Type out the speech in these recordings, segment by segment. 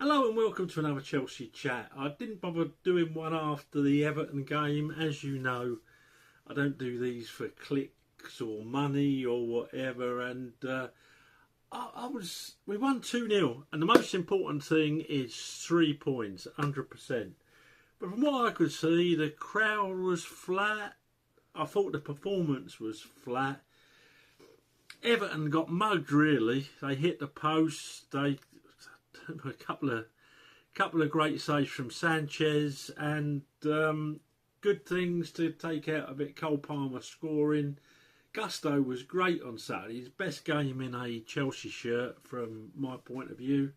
Hello and welcome to another Chelsea chat. I didn't bother doing one after the Everton game. As you know, I don't do these for clicks or money or whatever. And we won 2-0. And the most important thing is 3 points, 100%. But from what I could see, the crowd was flat. I thought the performance was flat. Everton got mugged, really. They hit the post. They a couple of great saves from Sanchez and good things to take out of it. Cole Palmer scoring. Gusto was great on Saturday. His best game in a Chelsea shirt from my point of view.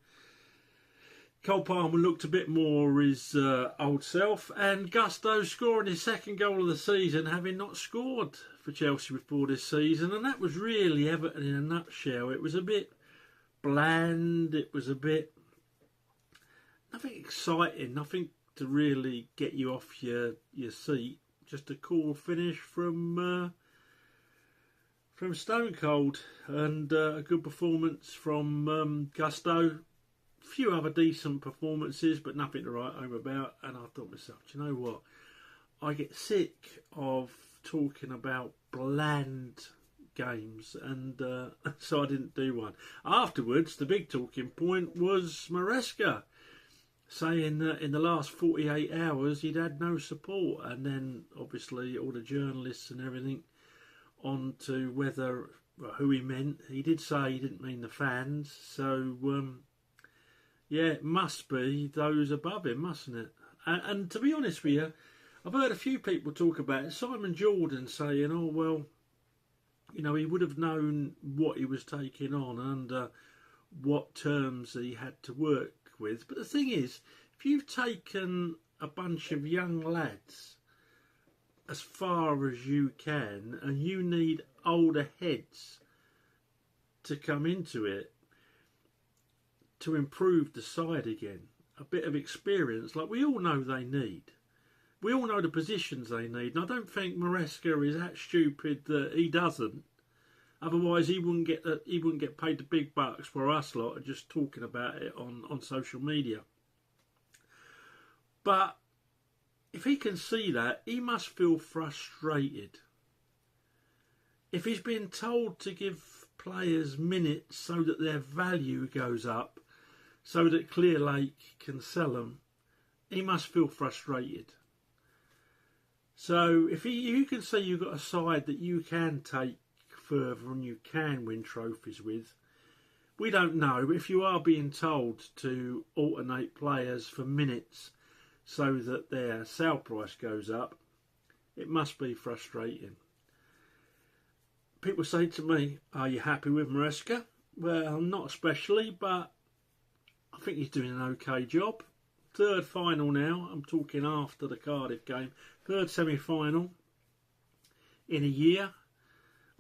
Cole Palmer looked a bit more his old self, and Gusto scoring his second goal of the season, having not scored for Chelsea before this season, and that was really Everton in a nutshell. It was a bit bland, it was a bit nothing exciting, nothing to really get you off your seat. Just a cool finish from Stone Cold, and a good performance from Gusto. Few other decent performances, but nothing to write home about. And I thought to myself, do you know what? I get sick of talking about bland games, and so I didn't do one. Afterwards, the big talking point was Maresca saying that in the last 48 hours he'd had no support, and then obviously all the journalists and everything on to who he meant. He did say he didn't mean the fans, so yeah, it must be those above him, mustn't it? And to be honest with you, I've heard a few people talk about it. Simon Jordan saying, oh, well, you know, he would have known what he was taking on and what terms he had to work with. But the thing is, if you've taken a bunch of young lads as far as you can and you need older heads to come into it, to improve the side again, a bit of experience like we all know they need. We all know the positions they need, and I don't think Maresca is that stupid that he doesn't. Otherwise, he wouldn't get paid the big bucks for us lot and just talking about it on social media. But if he can see that, he must feel frustrated. If he's been told to give players minutes so that their value goes up, so that Clearlake can sell them, he must feel frustrated. So if you can see you've got a side that you can take further and you can win trophies with, we don't know, but if you are being told to alternate players for minutes so that their sale price goes up, it must be frustrating. People say to me, are you happy with Maresca? Well, not especially, but I think he's doing an okay job. Third final now. I'm talking after the Cardiff game. Third semi-final in a year.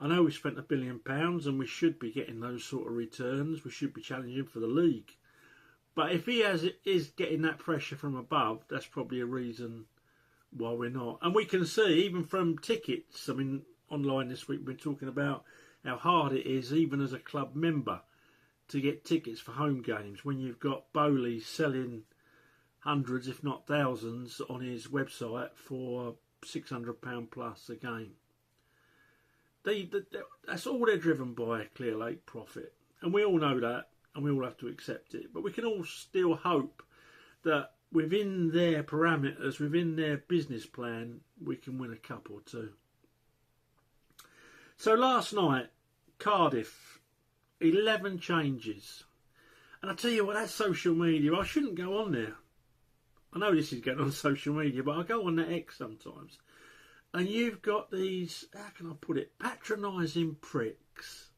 I know we spent £1 billion and we should be getting those sort of returns. We should be challenging for the league. But if he is getting that pressure from above, that's probably a reason why we're not. And we can see, even from tickets, I mean, online this week we've been talking about how hard it is, even as a club member, to get tickets for home games when you've got Bowley selling hundreds, if not thousands, on his website for £600 plus a game. That's all they're driven by, Clearlake profit. And we all know that, and we all have to accept it. But we can all still hope that within their parameters, within their business plan, we can win a cup or two. So last night, Cardiff, 11 changes. And I tell you what, that's social media. I shouldn't go on there. I know this is getting on social media, but I go on the X sometimes. And you've got these, how can I put it, patronising pricks.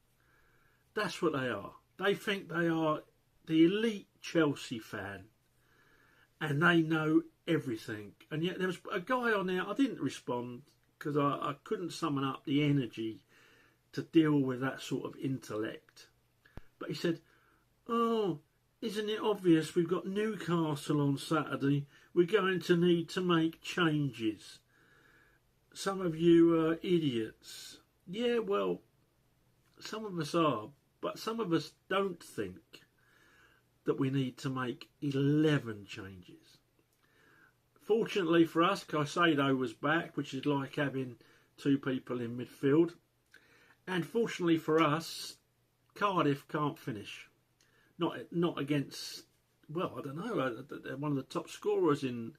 That's what they are. They think they are the elite Chelsea fan. And they know everything. And yet there was a guy on there, I didn't respond because I couldn't summon up the energy to deal with that sort of intellect. But he said, oh, isn't it obvious we've got Newcastle on Saturday? We're going to need to make changes. Some of you are idiots. Yeah, well, some of us are, but some of us don't think. that we need to make 11 changes. Fortunately for us, Caicedo was back, which is like having two people in midfield. And fortunately for us, Cardiff can't finish. Not against, well, I don't know, they're one of the top scorers in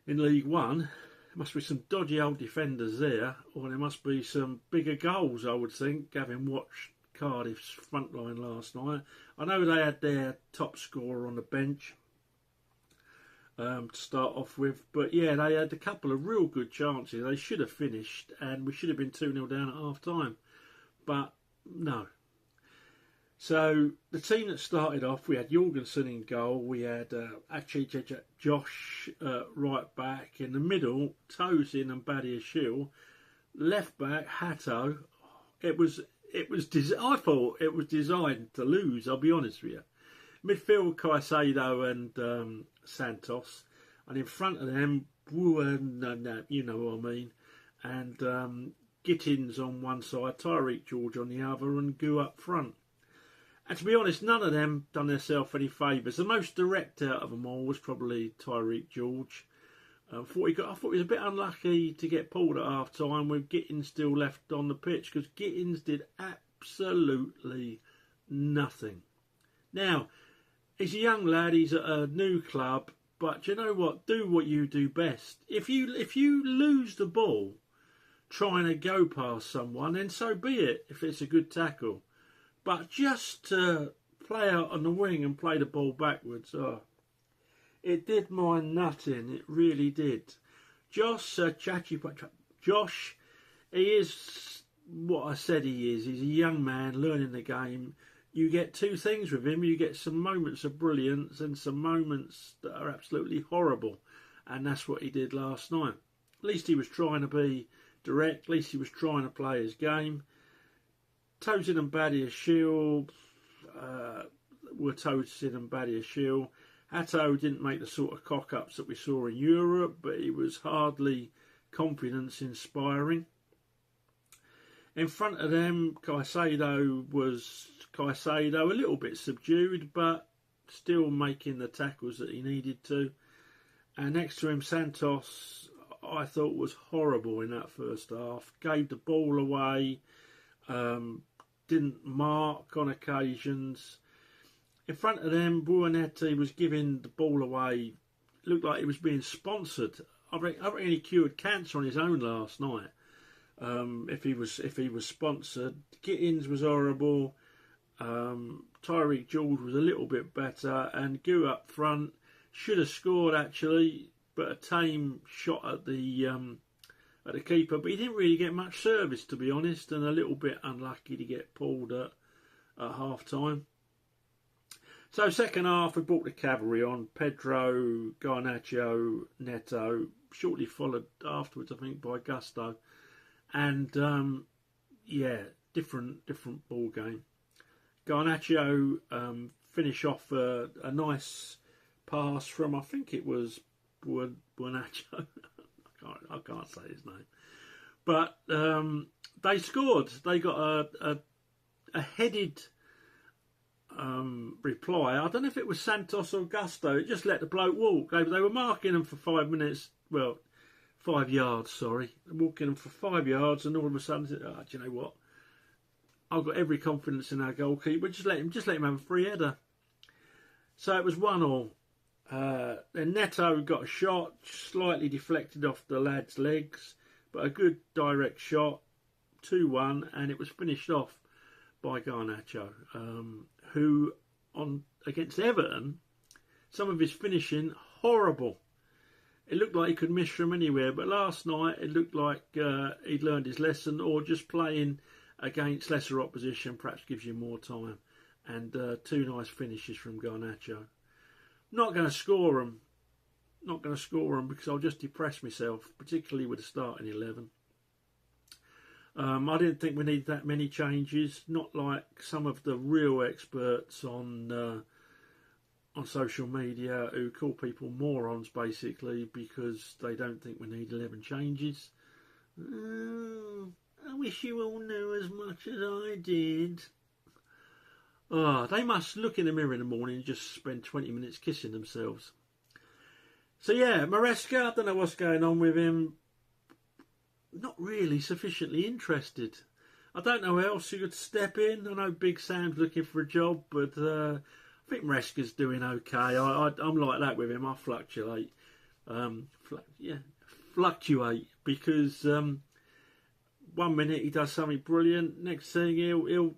League One. There must be some dodgy old defenders there, or there must be some bigger goals, I would think, having watched Cardiff's front line last night. I know they had their top scorer on the bench to start off with, but yeah, they had a couple of real good chances. They should have finished, and we should have been 2-0 down at half time, but no. So the team that started off, we had Jorgensen in goal, we had Josh right back, in the middle Tosin and Badiashile, left back Hatto. I thought it was designed to lose, I'll be honest with you. Midfield Caicedo and Santos, and in front of them, you know what I mean, and Gittins on one side, Tyreek George on the other, and Gu up front. And to be honest, none of them done themselves any favours. The most direct out of them all was probably Tyreek George. I thought he was a bit unlucky to get pulled at half time with Gittins still left on the pitch, because Gittins did absolutely nothing. Now, he's a young lad, he's at a new club, but you know what? Do what you do best. If you lose the ball trying to go past someone, then so be it, if it's a good tackle. But just to play out on the wing and play the ball backwards, it did my nutting. It really did. Josh, he is what I said he is. He's a young man learning the game. You get two things with him. You get some moments of brilliance and some moments that are absolutely horrible. And that's what he did last night. At least he was trying to be direct. At least he was trying to play his game. Tosin and Badiashile were Tosin and Badiashile. Hatto didn't make the sort of cock-ups that we saw in Europe, but he was hardly confidence-inspiring. In front of them, Caicedo was Caicedo, a little bit subdued, but still making the tackles that he needed to. And next to him, Santos, I thought was horrible in that first half. Gave the ball away, didn't mark on occasions. In front of them, Buonetti was giving the ball away. Looked like he was being sponsored. I reckon he cured cancer on his own last night. If he was sponsored, Gittins was horrible. Tyreek George was a little bit better, and Gu up front should have scored actually, but a tame shot at the keeper. But he didn't really get much service, to be honest, and a little bit unlucky to get pulled at half time. So second half, we brought the cavalry on. Pedro, Garnacho, Neto, shortly followed afterwards, I think, by Gusto. And, different ball game. Garnacho finish off a nice pass from, I think it was Buonacho. I can't say his name. But they scored. They got a headed reply. I don't know if it was Santos or Gusto. It just let the bloke walk. They were marking him for 5 minutes. Well, 5 yards, sorry. Walking him for 5 yards, and all of a sudden, do you know what? I've got every confidence in our goalkeeper. Just let him have a free header. So it was 1-1. Then Neto got a shot, slightly deflected off the lad's legs, but a good direct shot, 2-1, and it was finished off by Garnacho, who against Everton, some of his finishing horrible. It looked like he could miss from anywhere, but last night it looked like he'd learned his lesson, or just playing against lesser opposition perhaps gives you more time. And two nice finishes from Garnacho. Not going to score them. Not going to score them because I'll just depress myself, particularly with the starting 11. I didn't think we needed that many changes. Not like some of the real experts on social media who call people morons, basically, because they don't think we need 11 changes. I wish you all knew as much as I did. Oh, they must look in the mirror in the morning and just spend 20 minutes kissing themselves. So yeah, Maresca, I don't know what's going on with him. Not really sufficiently interested. I don't know who else who could step in. I know Big Sam's looking for a job, but I think Maresca's doing okay. I'm like that with him. I fluctuate. Fluctuate because 1 minute he does something brilliant. Next thing he'll.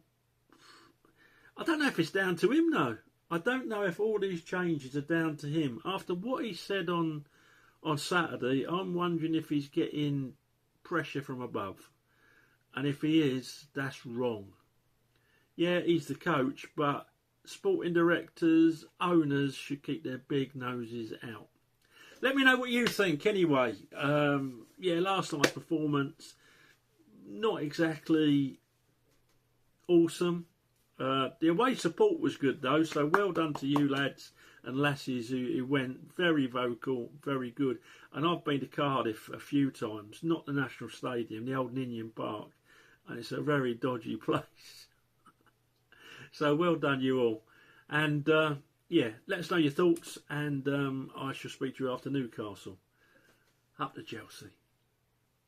I don't know if it's down to him though. I don't know if all these changes are down to him. After what he said on Saturday, I'm wondering if he's getting pressure from above. And if he is, that's wrong. Yeah, he's the coach, but sporting directors, owners should keep their big noses out. Let me know what you think anyway. Last night's performance, not exactly awesome. The away support was good though, so well done to you lads and lasses who went. Very vocal, very good. And I've been to Cardiff a few times, not the National Stadium, the old Ninian Park, and it's a very dodgy place. So well done you all. And let us know your thoughts, and I shall speak to you after Newcastle. Up to Chelsea.